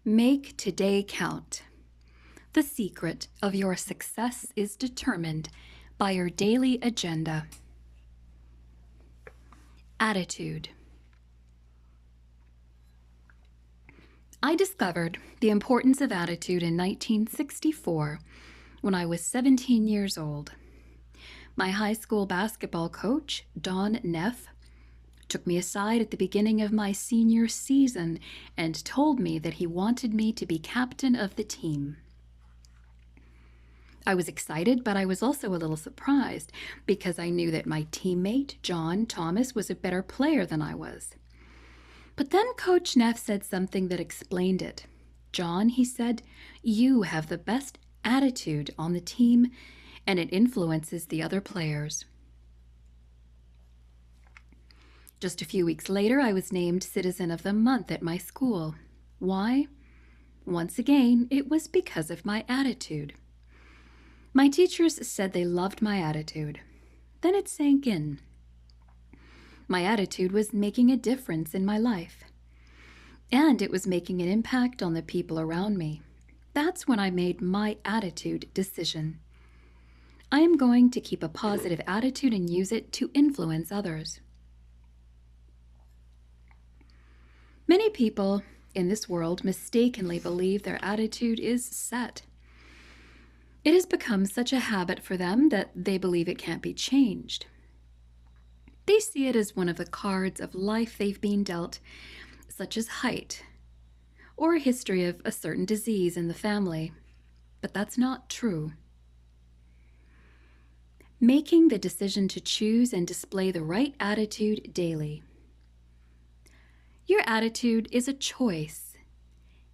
Make today count. The secret of your success is determined by your daily agenda. Attitude. I discovered the importance of attitude in 1964 when I was 17 years old. My high school basketball coach, Don Neff, took me aside at the beginning of my senior season and told me that he wanted me to be captain of the team. I was excited, but I was also a little surprised because I knew that my teammate, John Thomas, was a better player than I was. But then Coach Neff said something that explained it. John, he said, you have the best attitude on the team, and it influences the other players. Just a few weeks later, I was named Citizen of the Month at my school. Why? Once again, it was because of my attitude. My teachers said they loved my attitude. Then it sank in. My attitude was making a difference in my life, and it was making an impact on the people around me. That's when I made my attitude decision. I am going to keep a positive attitude and use it to influence others. Many people in this world mistakenly believe their attitude is set. It has become such a habit for them that they believe it can't be changed. They see it as one of the cards of life they've been dealt, such as height or a history of a certain disease in the family. But that's not true. Making the decision to choose and display the right attitude daily. Your attitude is a choice.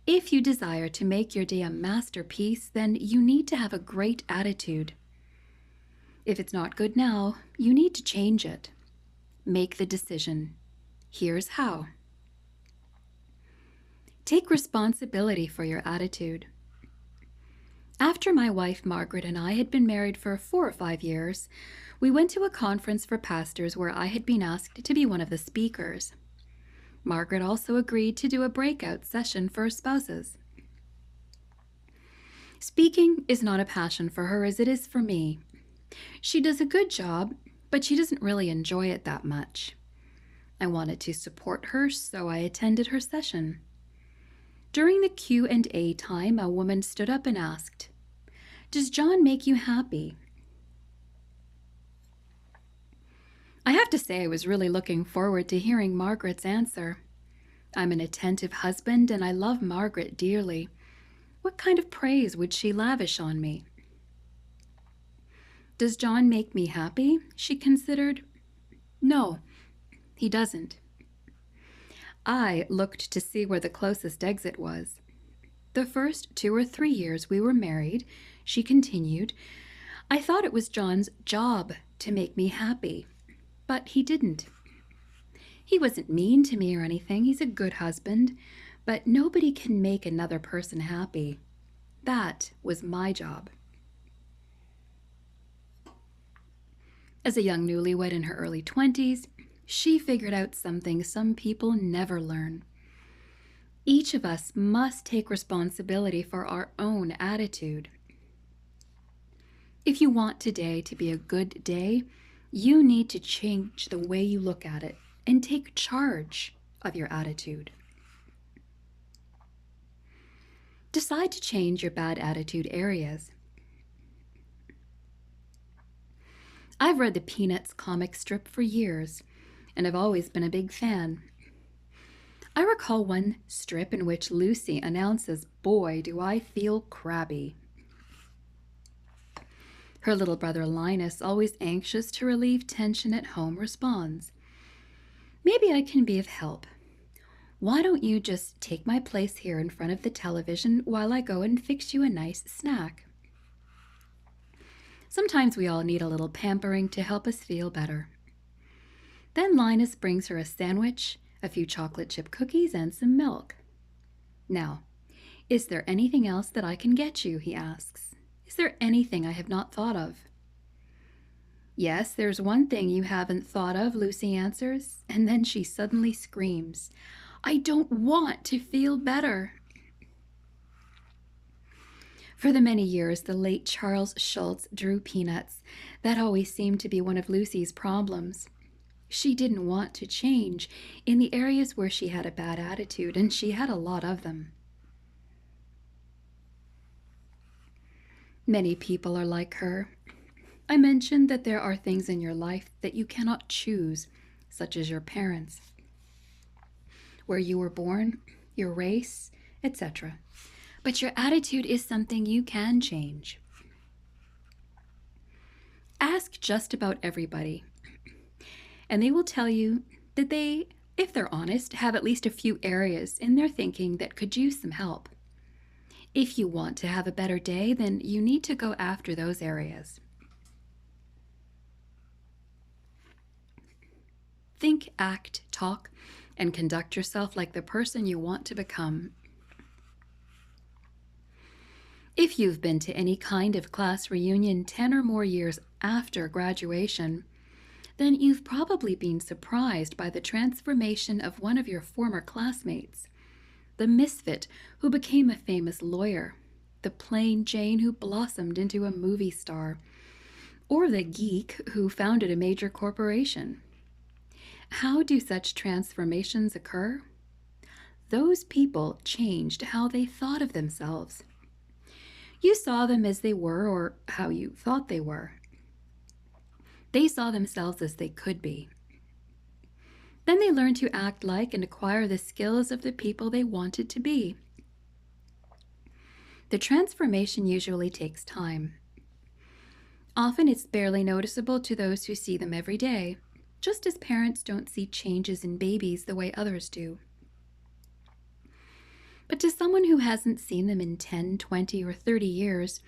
If you desire to make your day a masterpiece, then you need to have a great attitude. If it's not good now, you need to change it. Make the decision. Here's how. Take responsibility for your attitude. After my wife Margaret and I had been married for 4 or 5 years, we went to a conference for pastors where I had been asked to be one of the speakers. Margaret also agreed to do a breakout session for spouses. Speaking is not a passion for her as it is for me. She does a good job, but she doesn't really enjoy it that much. I wanted to support her, so I attended her session. During the Q&A time, a woman stood up and asked, "Does John make you happy?" I have to say I was really looking forward to hearing Margaret's answer. I'm an attentive husband and I love Margaret dearly. What kind of praise would she lavish on me? Does John make me happy? She considered. No, he doesn't. I looked to see where the closest exit was. The first 2 or 3 years we were married, she continued, I thought it was John's job to make me happy. But he didn't. He wasn't mean to me or anything. He's a good husband. But nobody can make another person happy. That was my job. As a young newlywed in her early 20s, she figured out something some people never learn. Each of us must take responsibility for our own attitude. If you want today to be a good day, you need to change the way you look at it and take charge of your attitude. Decide to change your bad attitude areas. I've read the Peanuts comic strip for years, and I've always been a big fan. I recall one strip in which Lucy announces, "Boy, do I feel crabby." Her little brother Linus, always anxious to relieve tension at home, responds, "Maybe I can be of help. Why don't you just take my place here in front of the television while I go and fix you a nice snack?" Sometimes we all need a little pampering to help us feel better. Then Linus brings her a sandwich, a few chocolate chip cookies, and some milk. "Now, is there anything else that I can get you?" he asks. "Is there anything I have not thought of?" "Yes, there's one thing you haven't thought of," Lucy answers, and then she suddenly screams, "I don't want to feel better." For the many years the late Charles Schultz drew peanuts. That always seemed to be one of Lucy's problems. She didn't want to change in the areas where she had a bad attitude, and she had a lot of them. Many people are like her. I mentioned that there are things in your life that you cannot choose, such as your parents, where you were born, your race, etc. But your attitude is something you can change. Ask just about everybody, and they will tell you that they, if they're honest, have at least a few areas in their thinking that could use some help. If you want to have a better day, then you need to go after those areas. Think, act, talk, and conduct yourself like the person you want to become. If you've been to any kind of class reunion 10 or more years after graduation, then you've probably been surprised by the transformation of one of your former classmates, the misfit who became a famous lawyer, the plain Jane who blossomed into a movie star, or the geek who founded a major corporation. How do such transformations occur? Those people changed how they thought of themselves. You saw them as they were, or how you thought they were. They saw themselves as they could be. Then they learned to act like and acquire the skills of the people they wanted to be. The transformation usually takes time. Often it's barely noticeable to those who see them every day, just as parents don't see changes in babies the way others do. But to someone who hasn't seen them in 10, 20, or 30 years,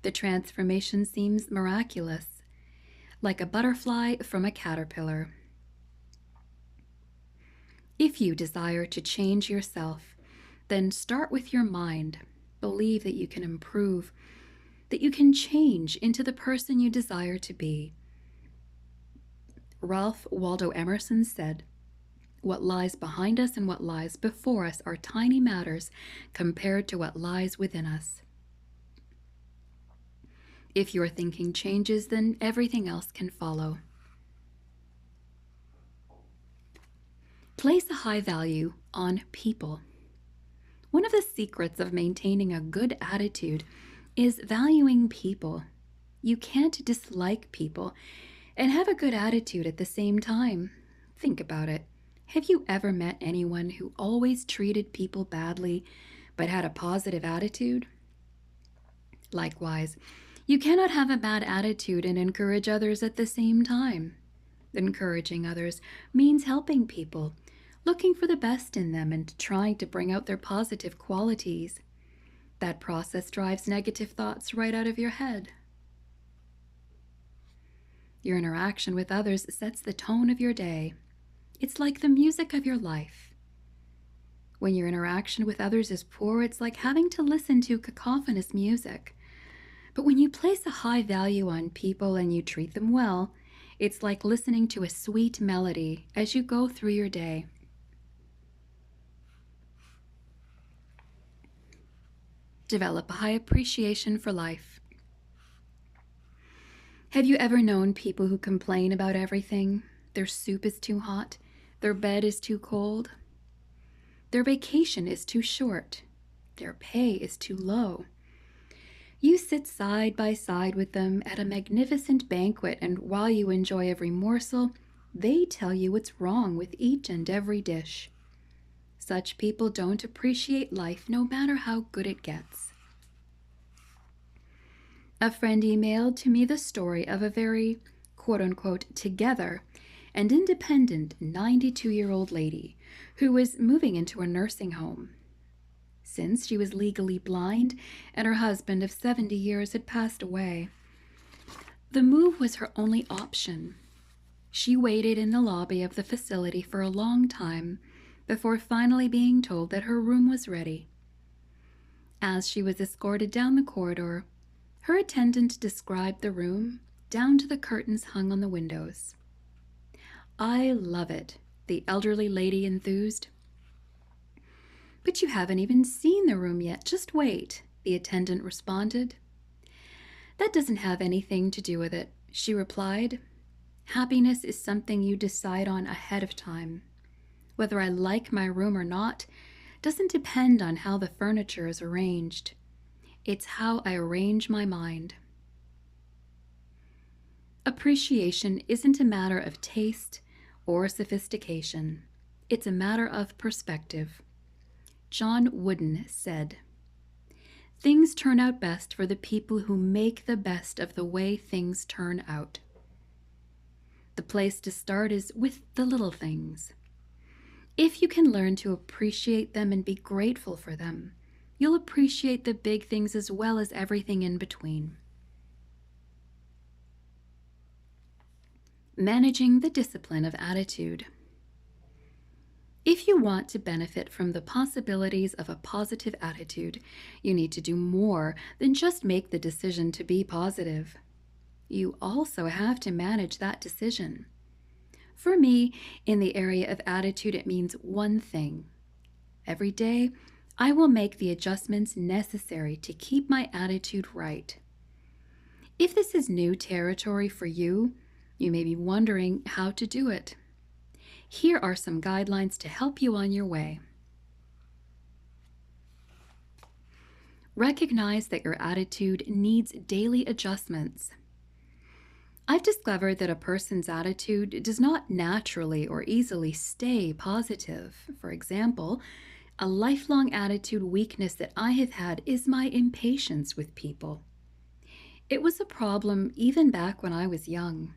the transformation seems miraculous, like a butterfly from a caterpillar. If you desire to change yourself, then start with your mind. Believe that you can improve, that you can change into the person you desire to be. Ralph Waldo Emerson said, "What lies behind us and what lies before us are tiny matters compared to what lies within us." If your thinking changes, then everything else can follow. Place a high value on people. One of the secrets of maintaining a good attitude is valuing people. You can't dislike people and have a good attitude at the same time. Think about it. Have you ever met anyone who always treated people badly but had a positive attitude? Likewise, you cannot have a bad attitude and encourage others at the same time. Encouraging others means helping people, looking for the best in them and trying to bring out their positive qualities. That process drives negative thoughts right out of your head. Your interaction with others sets the tone of your day. It's like the music of your life. When your interaction with others is poor, it's like having to listen to cacophonous music. But when you place a high value on people and you treat them well, it's like listening to a sweet melody as you go through your day. Develop a high appreciation for life. Have you ever known people who complain about everything? Their soup is too hot. Their bed is too cold. Their vacation is too short. Their pay is too low. You sit side by side with them at a magnificent banquet, and while you enjoy every morsel, they tell you what's wrong with each and every dish. Such people don't appreciate life no matter how good it gets. A friend emailed to me the story of a very, quote-unquote, together and independent 92-year-old lady who was moving into a nursing home. Since she was legally blind and her husband of 70 years had passed away, the move was her only option. She waited in the lobby of the facility for a long time before finally being told that her room was ready. As she was escorted down the corridor, her attendant described the room down to the curtains hung on the windows. "I love it," the elderly lady enthused. "But you haven't even seen the room yet. Just wait. The attendant responded. That doesn't have anything to do with it, she replied. Happiness is something you decide on ahead of time. Whether I like my room or not doesn't depend on how the furniture is arranged. It's how I arrange my mind. Appreciation isn't a matter of taste or sophistication. It's a matter of perspective. John Wooden said, "Things turn out best for the people who make the best of the way things turn out." The place to start is with the little things. If you can learn to appreciate them and be grateful for them, you'll appreciate the big things as well as everything in between. Managing the discipline of attitude. If you want to benefit from the possibilities of a positive attitude, you need to do more than just make the decision to be positive. You also have to manage that decision. For me, in the area of attitude, it means one thing. Every day, I will make the adjustments necessary to keep my attitude right. If this is new territory for you, you may be wondering how to do it. Here are some guidelines to help you on your way. Recognize that your attitude needs daily adjustments. I've discovered that a person's attitude does not naturally or easily stay positive. For example, a lifelong attitude weakness that I have had is my impatience with people. It was a problem even back when I was young.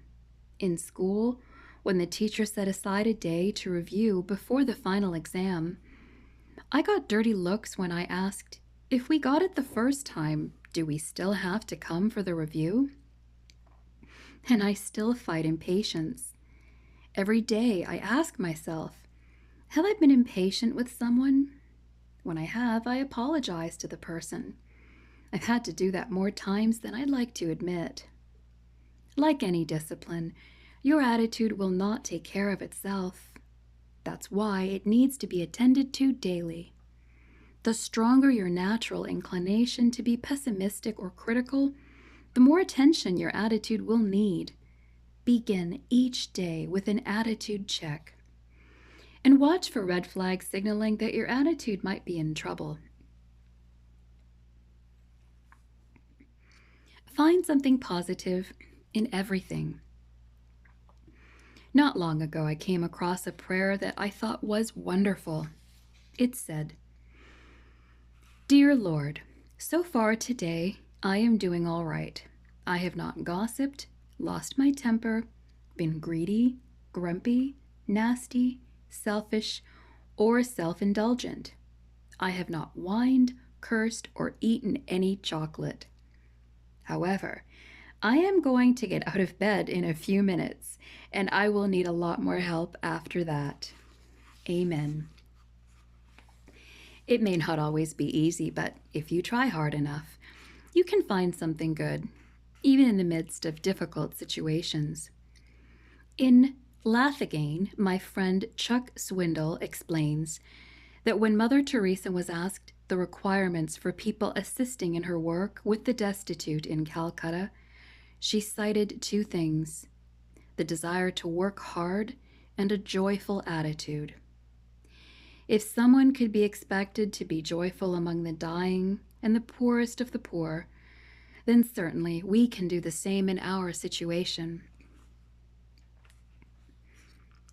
In school, when the teacher set aside a day to review before the final exam, I got dirty looks when I asked, if we got it the first time, do we still have to come for the review? And I still fight impatience. Every day I ask myself, have I been impatient with someone? When I have, I apologize to the person. I've had to do that more times than I'd like to admit. Like any discipline, your attitude will not take care of itself. That's why it needs to be attended to daily. The stronger your natural inclination to be pessimistic or critical, the more attention your attitude will need. Begin each day with an attitude check. And watch for red flags signaling that your attitude might be in trouble. Find something positive in everything. Not long ago, I came across a prayer that I thought was wonderful. It said, "Dear Lord, so far today, I am doing all right. I have not gossiped, lost my temper, been greedy, grumpy, nasty, selfish, or self-indulgent. I have not whined, cursed, or eaten any chocolate. However, I am going to get out of bed in a few minutes, and I will need a lot more help after that. Amen." It may not always be easy, but if you try hard enough, you can find something good, even in the midst of difficult situations. In Laugh Again, my friend Chuck Swindoll explains that when Mother Teresa was asked the requirements for people assisting in her work with the destitute in Calcutta, she cited two things: the desire to work hard and a joyful attitude. If someone could be expected to be joyful among the dying and the poorest of the poor, then certainly we can do the same in our situation.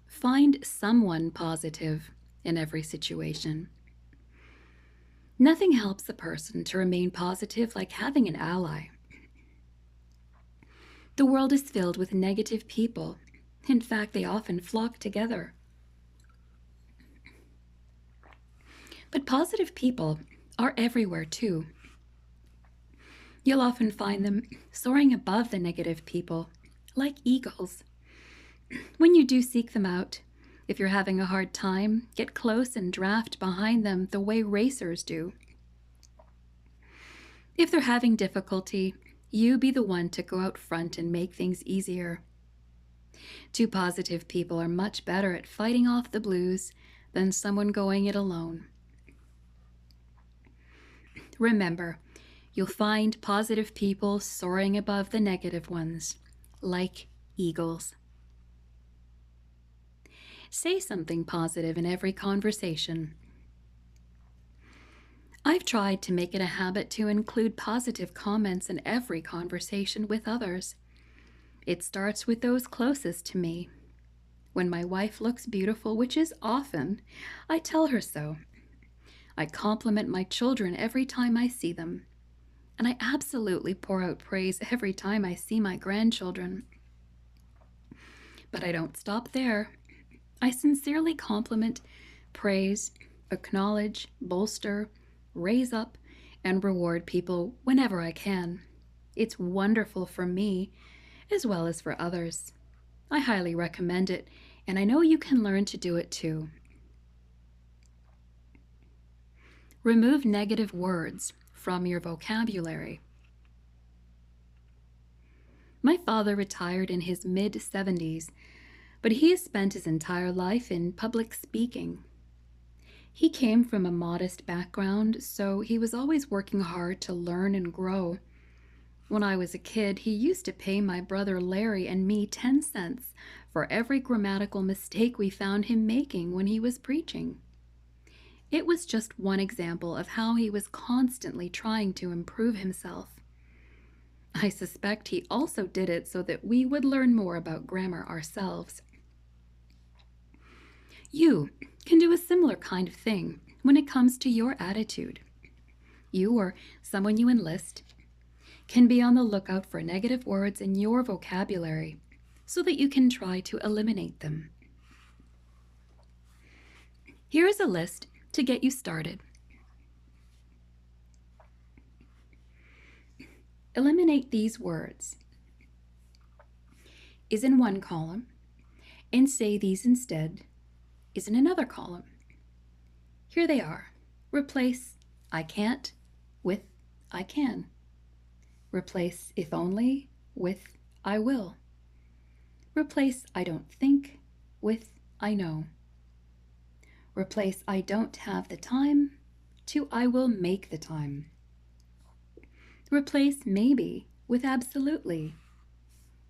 Find someone positive in every situation. Nothing helps a person to remain positive like having an ally. The world is filled with negative people. In fact, they often flock together. But positive people are everywhere too. You'll often find them soaring above the negative people, like eagles. When you do seek them out, if you're having a hard time, get close and draft behind them the way racers do. If they're having difficulty, you be the one to go out front and make things easier. Two positive people are much better at fighting off the blues than someone going it alone. Remember, You'll find positive people soaring above the negative ones, like eagles. Say something positive in every conversation. I've tried to make it a habit to include positive comments in every conversation with others. It starts with those closest to me. When my wife looks beautiful, which is often, I tell her so. I compliment my children every time I see them. And I absolutely pour out praise every time I see my grandchildren. But I don't stop there. I sincerely compliment, praise, acknowledge, bolster, raise up, and reward people whenever I can. It's wonderful for me as well as for others. I highly recommend it, and I know you can learn to do it too. Remove negative words from your vocabulary. My father retired in his mid-70s, but he has spent his entire life in public speaking. He came from a modest background, so he was always working hard to learn and grow. When I was a kid, he used to pay my brother Larry and me 10 cents for every grammatical mistake we found him making when he was preaching. It was just one example of how he was constantly trying to improve himself. I suspect he also did it so that we would learn more about grammar ourselves. You can do a similar kind of thing when it comes to your attitude. You or someone you enlist can be on the lookout for negative words in your vocabulary so that you can try to eliminate them. Here is a list to get you started. Eliminate these words. Is in one column, and say these instead is in another column. Here they are. Replace I can't with I can. Replace if only with I will. Replace I don't think with I know. Replace I don't have the time to I will make the time. Replace maybe with absolutely.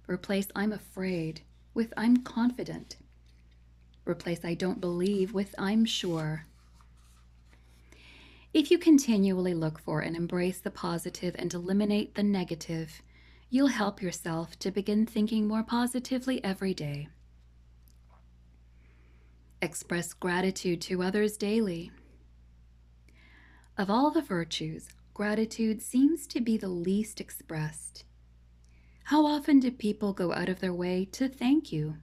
Replace I'm afraid with I'm confident. Replace I don't believe with I'm sure. If you continually look for and embrace the positive and eliminate the negative, you'll help yourself to begin thinking more positively every day. Express gratitude to others daily. Of all the virtues, gratitude seems to be the least expressed. How often do people go out of their way to thank you?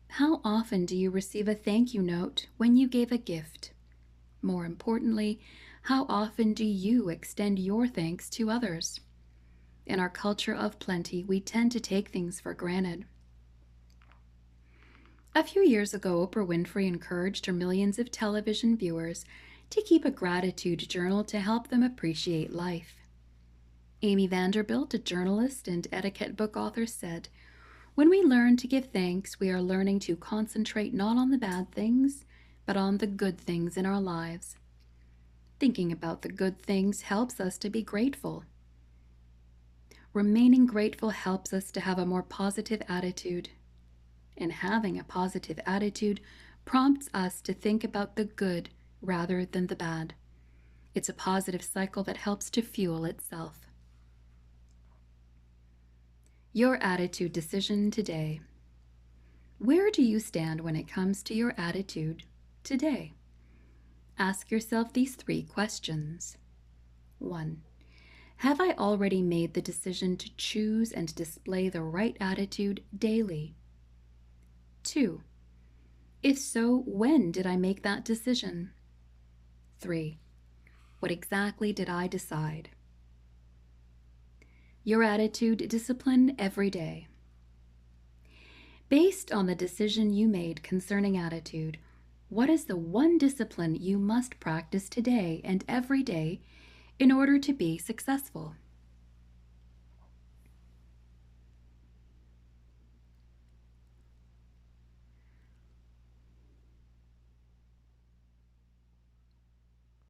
How often do you receive a thank you note when you gave a gift? More importantly, how often do you extend your thanks to others? In our culture of plenty, we tend to take things for granted. A few years ago, Oprah Winfrey encouraged her millions of television viewers to keep a gratitude journal to help them appreciate life. Amy Vanderbilt, a journalist and etiquette book author, said, "When we learn to give thanks, we are learning to concentrate not on the bad things, but on the good things in our lives." Thinking about the good things helps us to be grateful. Remaining grateful helps us to have a more positive attitude. And having a positive attitude prompts us to think about the good rather than the bad. It's a positive cycle that helps to fuel itself. Your attitude decision today. Where do you stand when it comes to your attitude today? Ask yourself these 3 questions. 1. Have I already made the decision to choose and display the right attitude daily? 2. If so, when did I make that decision? 3. What exactly did I decide? Your attitude discipline every day. Based on the decision you made concerning attitude, what is the one discipline you must practice today and every day in order to be successful?